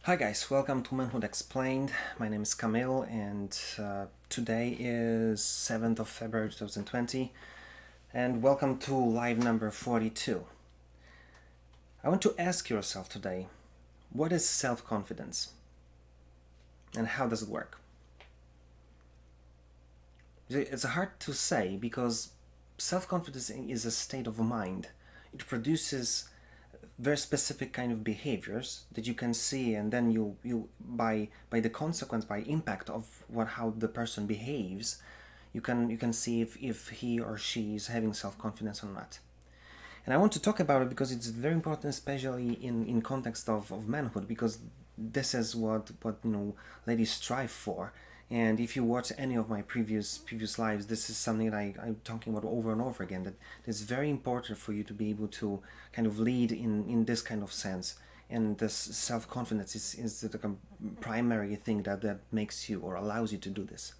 Hi guys, welcome to Manhood Explained. My name is Camille and today is 7th of February 2020 and welcome to live number 42. I want to ask yourself today, what is self-confidence and how does it work? It's hard to say because self-confidence is a state of mind. It produces very specific kind of behaviors that you can see, and then you by the consequence, by impact of how the person behaves, you can see if he or she is having self-confidence or not. And I want to talk about it because it's very important, especially in context of manhood, because this is what ladies strive for. And if you watch any of my previous lives, this is something that I'm talking about over and over again, that it's very important for you to be able to kind of lead in this kind of sense. And this self-confidence is the primary thing that makes you or allows you to do this.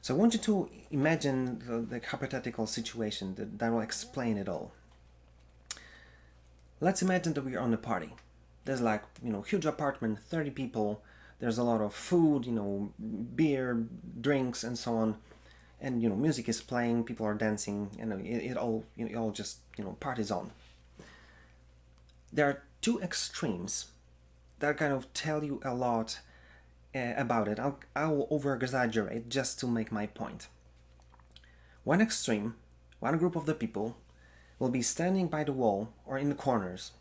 So I want you to imagine the hypothetical situation that will explain it all. Let's imagine that we are on a party. There's like, huge apartment, 30 people. There's a lot of food, beer, drinks, and so on. And, music is playing, people are dancing, and it all just, parties on. There are two extremes that kind of tell you a lot about it. I will over exaggerate just to make my point. One extreme, one group of the people will be standing by the wall or in the corners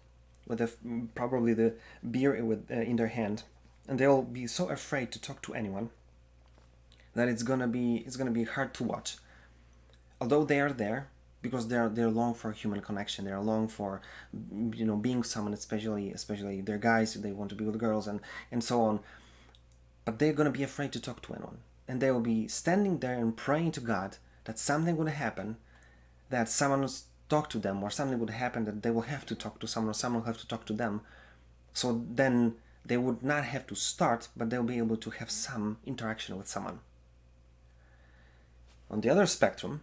with probably the beer in their hand, and they'll be so afraid to talk to anyone that it's gonna be hard to watch. Although they are there because they're long for human connection, they're long for being someone, especially they're guys, they want to be with girls and so on, but they're gonna be afraid to talk to anyone, and they will be standing there and praying to God that something would happen, that someone will talk to them, or something would happen that they will have to talk to someone, or someone will have to talk to them. So then they would not have to start, but they'll be able to have some interaction with someone. On the other spectrum,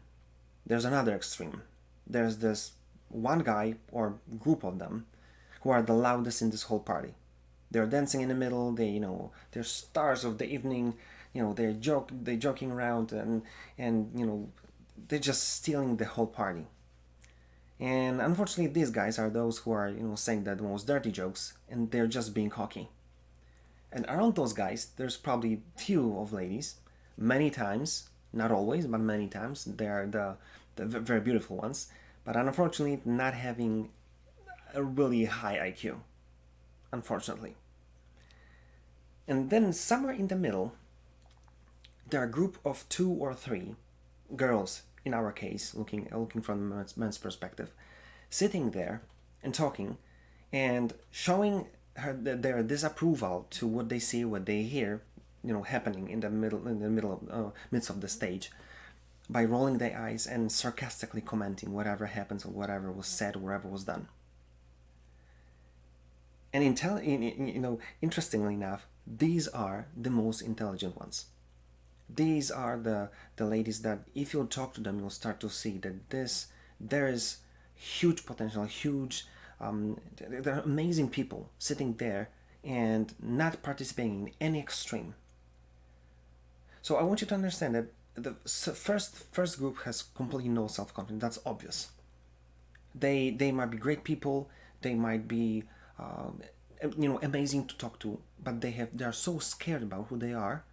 there's another extreme. There's this one guy or group of them who are the loudest in this whole party. They're dancing in the middle. They're stars of the evening. They're joking around and they're just stealing the whole party. And unfortunately, these guys are those who are, saying the most dirty jokes, and they're just being cocky. And around those guys, there's probably few of ladies. Many times, not always, but many times, they are the very beautiful ones. But unfortunately, not having a really high IQ. Unfortunately. And then somewhere in the middle, there are a group of two or three girls, in our case, looking from the man's perspective, sitting there and talking and showing their disapproval to what they see, what they hear, happening in the midst of the stage, by rolling their eyes and sarcastically commenting whatever happens or whatever was said, or whatever was done. And interestingly enough, these are the most intelligent ones. These are the ladies that if you talk to them, you'll start to see that there is huge potential, huge, there are amazing people sitting there and not participating in any extreme. So I want you to understand that the first group has completely no self-confidence. That's obvious. They might be great people. They might be amazing to talk to, but they are so scared about who they are,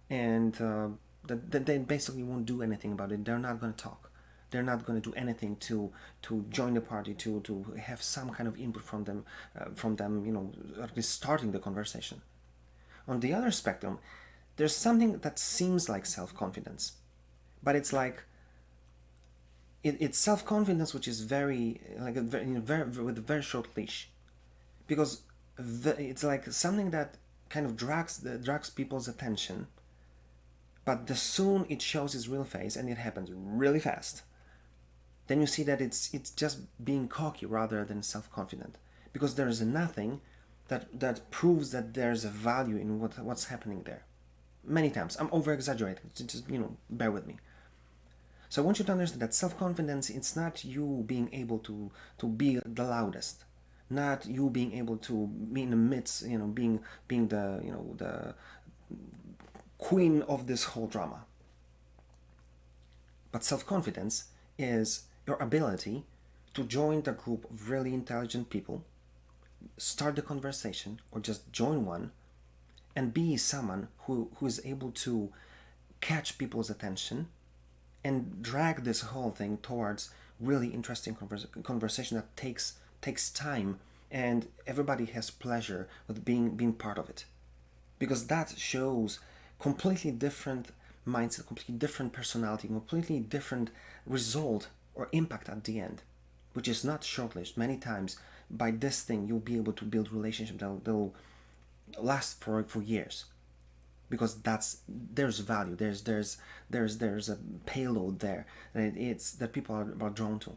and that they basically won't do anything about it. They're not going to talk. They're not going to do anything to join the party, to have some kind of input from them, at least starting the conversation. On the other spectrum, there's something that seems like self-confidence, but it's like it's self-confidence which is very like very with a very short leash, because it's like something that kind of drags people's attention, but the soon it shows its real face, and it happens really fast, then you see that it's just being cocky rather than self-confident, because there is nothing that proves that there's a value in what's happening there. Many times I'm over exaggerating, just bear with me. So I want you to understand that self-confidence, it's not you being able to be the loudest, not you being able to be in the midst, being the, the queen of this whole drama. But self-confidence is your ability to join the group of really intelligent people, start the conversation, or just join one, and be someone who is able to catch people's attention and drag this whole thing towards really interesting conversation that takes time, and everybody has pleasure with being part of it, because that shows completely different mindset, completely different personality, completely different result or impact at the end, which is not short-lived. Many times by this thing you'll be able to build relationships that'll last for years, because there's value, there's a payload there, and it's that people are drawn to.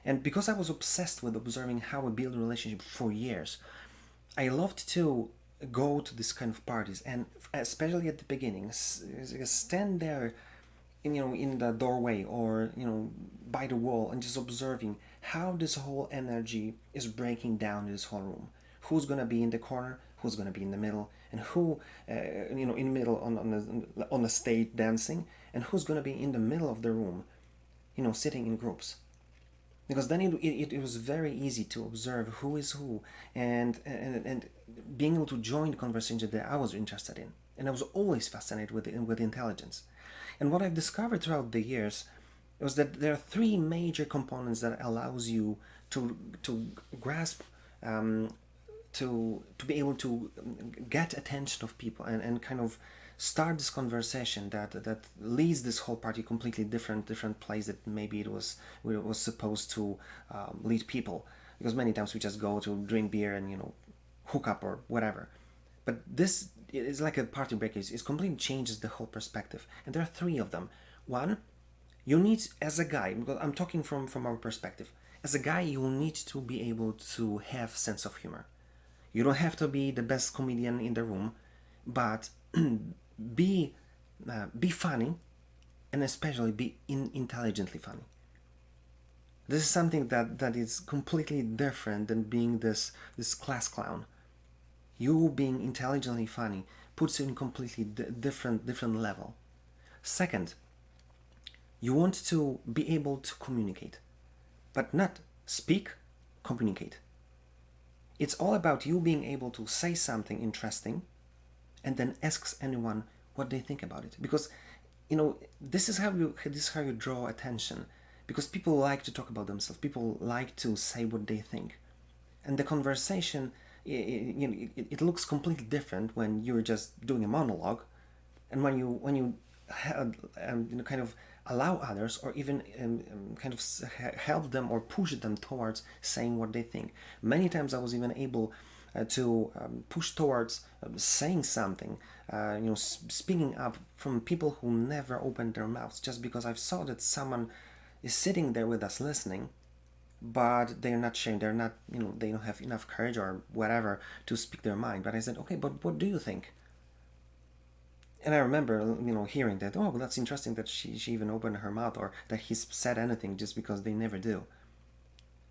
And because I was obsessed with observing how we build a relationship for years, I loved to go to this kind of parties, and especially at the beginning, stand there in the doorway, or by the wall, and just observing how this whole energy is breaking down in this whole room. Who's gonna be in the corner, who's gonna be in the middle, and who in the middle on the stage dancing, and who's gonna be in the middle of the room, sitting in groups. Because then it was very easy to observe who is who, and being able to join the conversation that I was interested in. And I was always fascinated with intelligence. And what I've discovered throughout the years was that there are three major components that allows you to grasp, to be able to get attention of people, and kind of start this conversation that leads this whole party completely different place that maybe it was supposed to lead people, because many times we just go to drink beer and hook up or whatever. But this is like a party break. It completely changes the whole perspective, and there are three of them. One, you need, as a guy, because I'm talking from our perspective, as a guy you need to be able to have sense of humor. You don't have to be the best comedian in the room, but be be funny, and especially be intelligently funny. This is something that is completely different than being this class clown. You being intelligently funny puts you in completely different level. Second, you want to be able to communicate, but not speak, communicate. It's all about you being able to say something interesting and then ask anyone what they think about it. Because this is how you draw attention. Because people like to talk about themselves. People like to say what they think, and the conversation, it looks completely different when you're just doing a monologue, and when you kind of allow others, or even kind of help them or push them towards saying what they think. Many times I was even able to push towards saying something, speaking up from people who never opened their mouths, just because I saw that someone is sitting there with us listening, but they're not sharing, they're not, they don't have enough courage or whatever to speak their mind. But I said, okay, but what do you think? And I remember, hearing that, oh, well, that's interesting that she even opened her mouth, or that he said anything, just because they never do.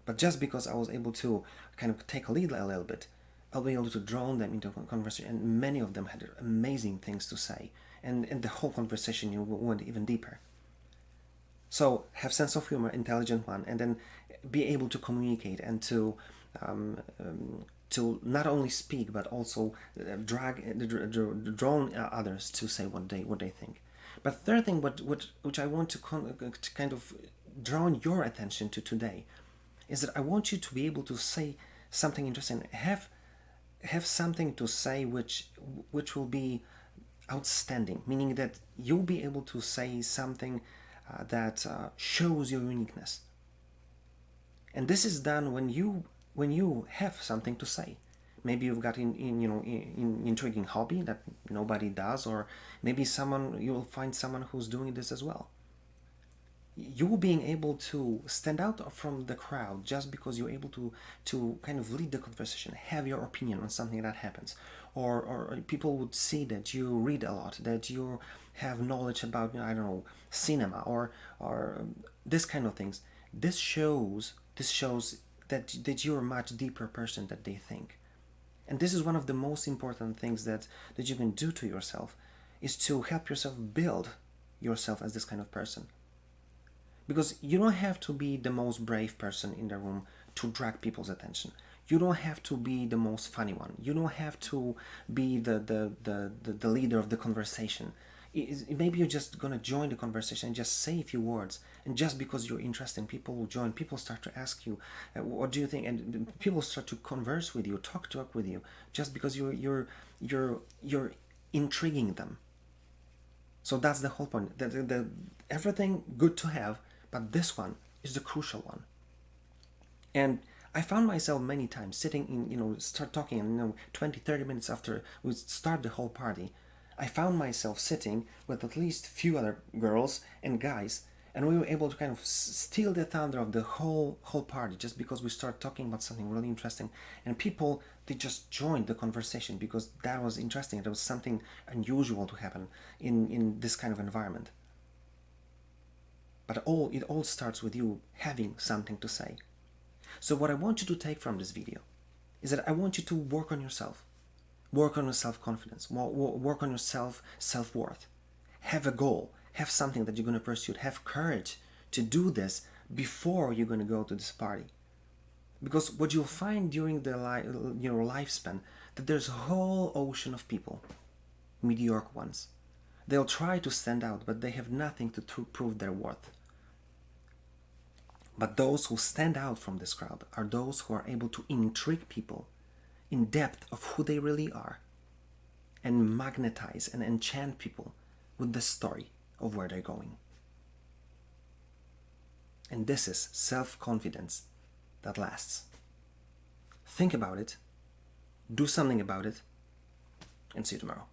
But just because I was able to kind of take a lead a little bit, I'll be able to draw them into a conversation, and many of them had amazing things to say, and the whole conversation went even deeper. So have sense of humor, intelligent one, and then be able to communicate, and um, to not only speak but also draw others to say what they think. But third thing, which I want to kind of draw your attention to today, is that I want you to be able to say something interesting. Have something to say which will be outstanding, meaning that you'll be able to say something that shows your uniqueness. And this is done when you have something to say. Maybe you've got in intriguing hobby that nobody does, or maybe you'll find someone who's doing this as well. You being able to stand out from the crowd just because you're able to kind of lead the conversation, have your opinion on something that happens, or people would see that you read a lot, that you have knowledge about, I don't know, cinema, or this kind of things. This shows that you're a much deeper person than they think. And this is one of the most important things that you can do to yourself, is to help yourself build yourself as this kind of person. Because you don't have to be the most brave person in the room to drag people's attention. You don't have to be the most funny one. You don't have to be the leader of the conversation. Maybe you're just going to join the conversation and just say a few words. And just because you're interesting, people will join. People start to ask you, what do you think? And people start to converse with you, talk with you, just because you're intriguing them. So that's the whole point. Everything good to have, but this one is the crucial one. And I found myself many times sitting in, start talking, and 20, 30 minutes after we start the whole party, I found myself sitting with at least few other girls and guys, and we were able to kind of steal the thunder of the whole party just because we started talking about something really interesting, and people, they just joined the conversation because that was interesting. There was something unusual to happen in this kind of environment. But it all starts with you having something to say. So what I want you to take from this video is that I want you to work on yourself. Work on your self-confidence. Work on your self-worth. Have a goal. Have something that you're going to pursue. Have courage to do this before you're going to go to this party. Because what you'll find during your lifespan, that there's a whole ocean of people, mediocre ones. They'll try to stand out, but they have nothing to prove their worth. But those who stand out from this crowd are those who are able to intrigue people in depth of who they really are, and magnetize and enchant people with the story of where they're going. And this is self-confidence that lasts. Think about it, do something about it, and see you tomorrow.